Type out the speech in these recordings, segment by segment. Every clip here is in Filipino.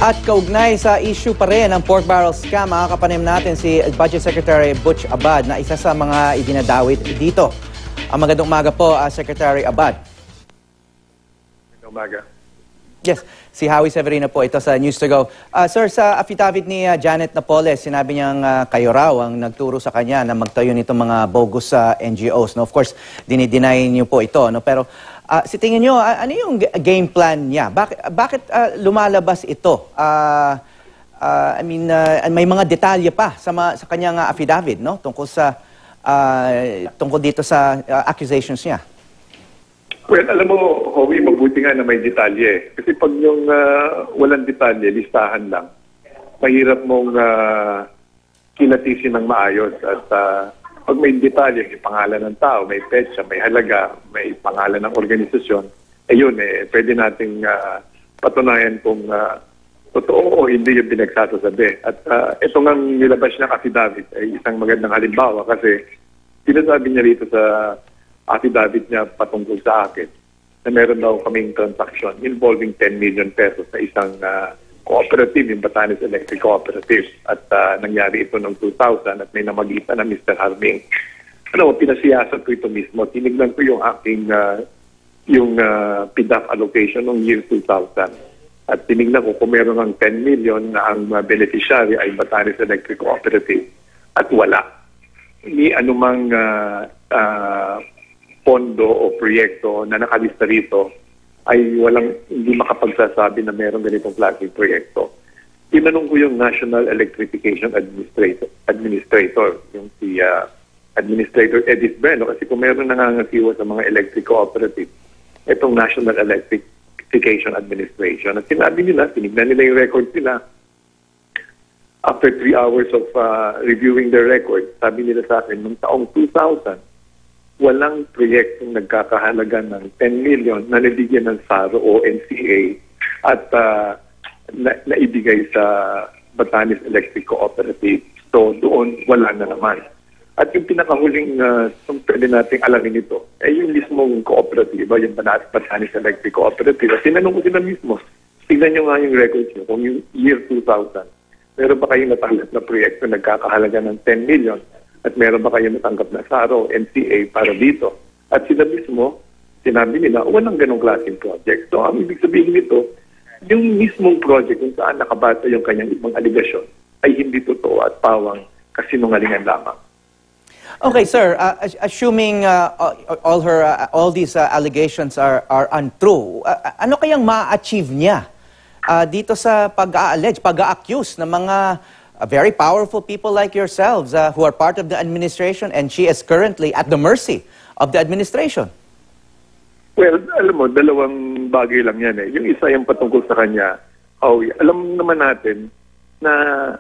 At kaugnay sa issue pa rin ng pork barrel scam, makakapanim natin si Budget Secretary Butch Abad na isa sa mga idinadawit dito. Ang magandang umaga po, Secretary Abad. Magandang umaga. Yes, si Howie Severino po ito sa News to Go. Sir, sa affidavit ni Janet Napoles, sinabi niyang kayo raw ang nagturo sa kanya na magtayo nitong mga bogus NGOs. No, of course, dinideny niyo po ito. No? Pero sa tingin niyo, ano yung game plan niya? Bakit lumalabas ito? May mga detalye pa sa kanyang affidavit, no? Tungkol dito sa accusations niya. Well, alam mo, Howie, mabuti nga na may detalye. Kasi pag yung walang detalye, listahan lang, mahirap mong kilatisin ng maayos. At pag may detalye, may pangalan ng tao, may petsa, may halaga, may pangalan ng organisasyon, pwede nating patunayan kung totoo o hindi yung pinagsasasabi. At ito nga nilabas niyang affidavit ay isang magandang halimbawa kasi sinasabi niya rito sa affidavit niya patungkol sa akin na meron daw kaming transaction involving 10 million pesos sa isang cooperative, yung Batanes Electric Cooperative. At nangyari ito noong 2000 at may namagitan na Mr. Harming. Pinasiyasat ko ito mismo. Tinignan ko yung aking PDAF allocation noong year 2000. At tinignan ko kung meron ng 10 million na ang beneficiary ay Batanes Electric Cooperative at wala. Ni anumang pondo o proyekto na nakalista rito ay hindi makapagsasabi na mayroong ganitong klaseng proyekto. Tinanong ko yung National Electrification Administrator, yung si Administrator Edith Bueno, kasi kung meron nangangasiwa sa mga electric cooperative, itong National Electrification Administration. At sinabi nila, tinignan nila yung records nila. After 3 hours of reviewing their records, sabi nila sa akin, noong taong 2000, walang proyektong nagkakahalaga ng 10 million na nabigyan ng SARO o NCA at naibigay sa Batanes Electric Cooperative. So doon, wala na naman. At yung pinakahuling pwede nating alamin ito ay yung mismong cooperative, yung Batanes Electric Cooperative. At tinanong ko sila mismo, tignan nyo nga yung records nyo, kung yung year 2000, meron ba kayong natanggap na proyekto nagkakahalaga ng 10 million? At meron ba kayo natanggap na SARO, NCA para dito? At sila mismo, sinabi nila, walang ganong klaseng project. So, ang ibig sabihin nito, yung mismong project kung saan nakabata yung kanyang ibang aligasyon ay hindi totoo at pawang kasinungalingan lamang. Okay, sir. Assuming all these allegations are untrue, ano kayang ma-achieve niya dito sa pag-a-allege, pag-a-accuse ng mga very powerful people like yourselves who are part of the administration, and she is currently at the mercy of the administration? Well, alam mo, dalawang bagay lang yan eh. Yung isa yung patungkol sa kanya, alam naman natin na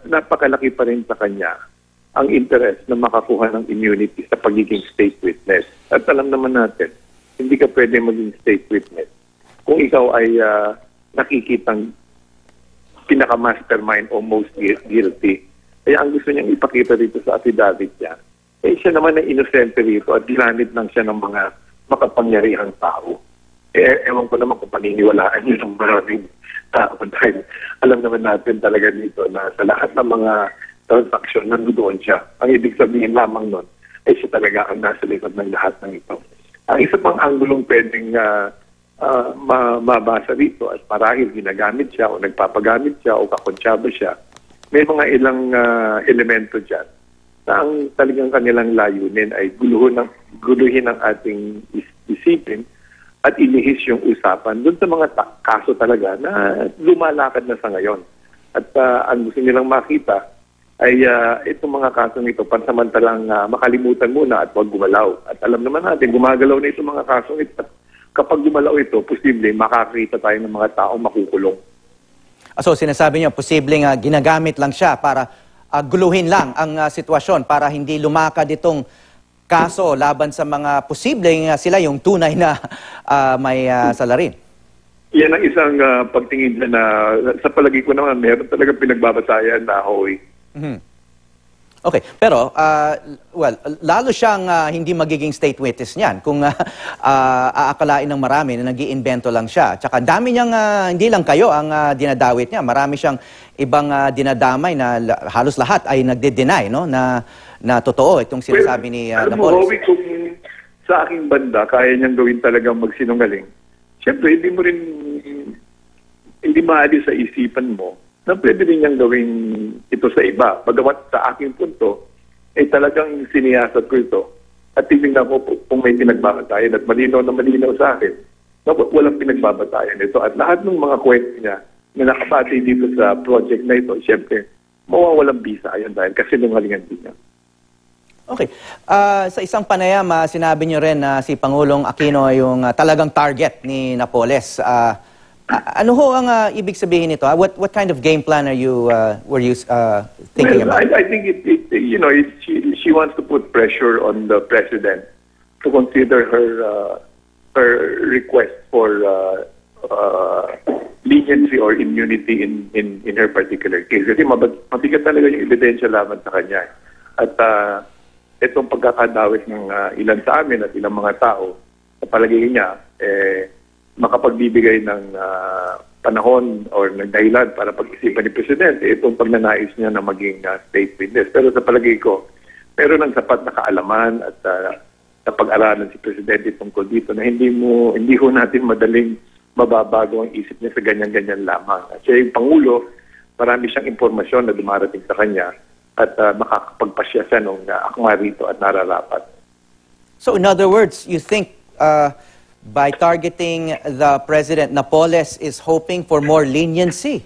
napakalaki pa rin sa kanya ang interest na makakuha ng immunity sa pagiging state witness. At alam naman natin, hindi ka pwede maging state witness kung ikaw ay nakikitang pinaka-mastermind o most guilty. Kaya ang gusto niyang ipakita dito sa affidavit niya, siya naman ay inosente rito at ginamit lang siya ng mga makapangyarihang tao. Ewan ko naman kung paniniwalaan niyo ng maraming tao. Dahil alam naman natin talaga dito na sa lahat ng mga transaksyon, nandoon siya. Ang ibig sabihin lamang nun, siya talaga ang nasa likod ng lahat ng ito. Ang isa pang anggulong pwedeng mabasa rito at marahil ginagamit siya o nagpapagamit siya o kakonsyaba siya, may mga ilang elemento dyan na ang talagang kanilang layunin ay guluhin ang ating isipin at ilihis yung usapan doon sa mga kaso talaga na lumalakad na sa ngayon. At ang gusto nilang makita ay itong mga kaso nito pansamantalang makalimutan muna at huwag gumalaw. At alam naman natin, gumagalaw na itong mga kaso ito. Kapag gumalaw ito, posible makakita tayo ng mga tao makukulong. So sinasabi niyo, posibleng ginagamit lang siya para guluhin lang ang sitwasyon para hindi lumakad itong kaso laban sa mga posibleng sila yung tunay na may salarin. Yan ang isang pagtingin na sa palagi ko naman, meron talaga pinagbabasayan na Howie. Okay, pero well, lalo siyang hindi magiging state witness niyan kung aakalain ng marami na nag-iimbento lang siya. Tsaka dami niyang hindi lang kayo ang dinadawit niya, marami siyang ibang dinadamay na halos lahat ay nagde-deny, no, na totoo itong sinasabi ni alam mo, Napoles. Howie, kung sa aking banda kaya niyang gawin talagang magsinungaling, siyempre hindi maalis sa isipan mo na pwede rin niyang gawin ito sa iba. Bagamat sa aking punto, talagang siniyasat ko ito. At titingnan ko kung may pinagbabatayan at malinaw na malinaw sa akin na walang pinagbabatayan ito. At lahat ng mga kwento niya na nakabati dito sa project na ito, siyempre, mawawalang bisa ayon dahil kasi nungalingan din niya. Okay. Sa isang panayam, sinabi niyo rin na si Pangulong Aquino ay yung talagang target ni Napoles. Ano ho ang ibig sabihin nito? What kind of game plan were you thinking about? I think she wants to put pressure on the president to consider her request for leniency or immunity in her particular case. Kasi mabigat talaga yung ebidensya laban sa kanya. At itong pagkakadawit ng ilan sa amin at ilang mga tao, sa palagay niya, makapagbibigay ng panahon or ng dahilan para pag-isipan ni Presidente itong pagnanais niya na maging state witness. Pero sa palagay ko, meron ng sapat na kaalaman at sa pag-aralan si Presidente tungkol dito na hindi ho natin madaling mababago ang isip niya sa ganyan-ganyan lamang. At siya yung Pangulo, marami siyang impormasyon na dumarating sa kanya at makakapagpasya siya nung akma rito at nararapat. So in other words, you think by targeting the President, Napoles is hoping for more leniency?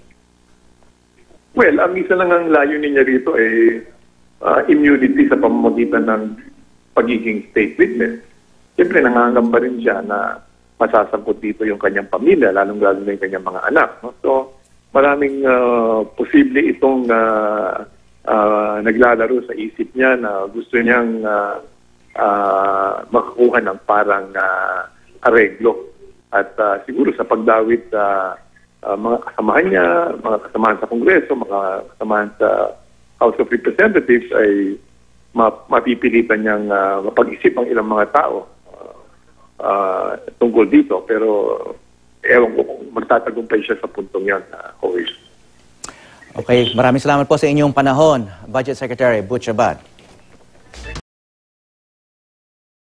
Well, ang isa lang ang layunin niya rito ay immunity sa pamamagitan ng pagiging state witness. Siyempre, nangangamba rin siya na masasangkot dito yung kanyang pamilya, lalong-lalo na yung kanyang mga anak. No? So, maraming posible itong naglalaro sa isip niya na gusto niyang makakuha ng parang areglo. At siguro sa pagdawit sa mga kasamahan niya, mga kasamahan sa Kongreso, mga kasamahan sa House of Representatives ay mapipilitan niyang mapag-isip ang ilang mga tao tungkol dito. Pero ewan ko kung magtatagumpay siya sa puntong yan. Okay, maraming salamat po sa inyong panahon, Budget Secretary Butch Abad.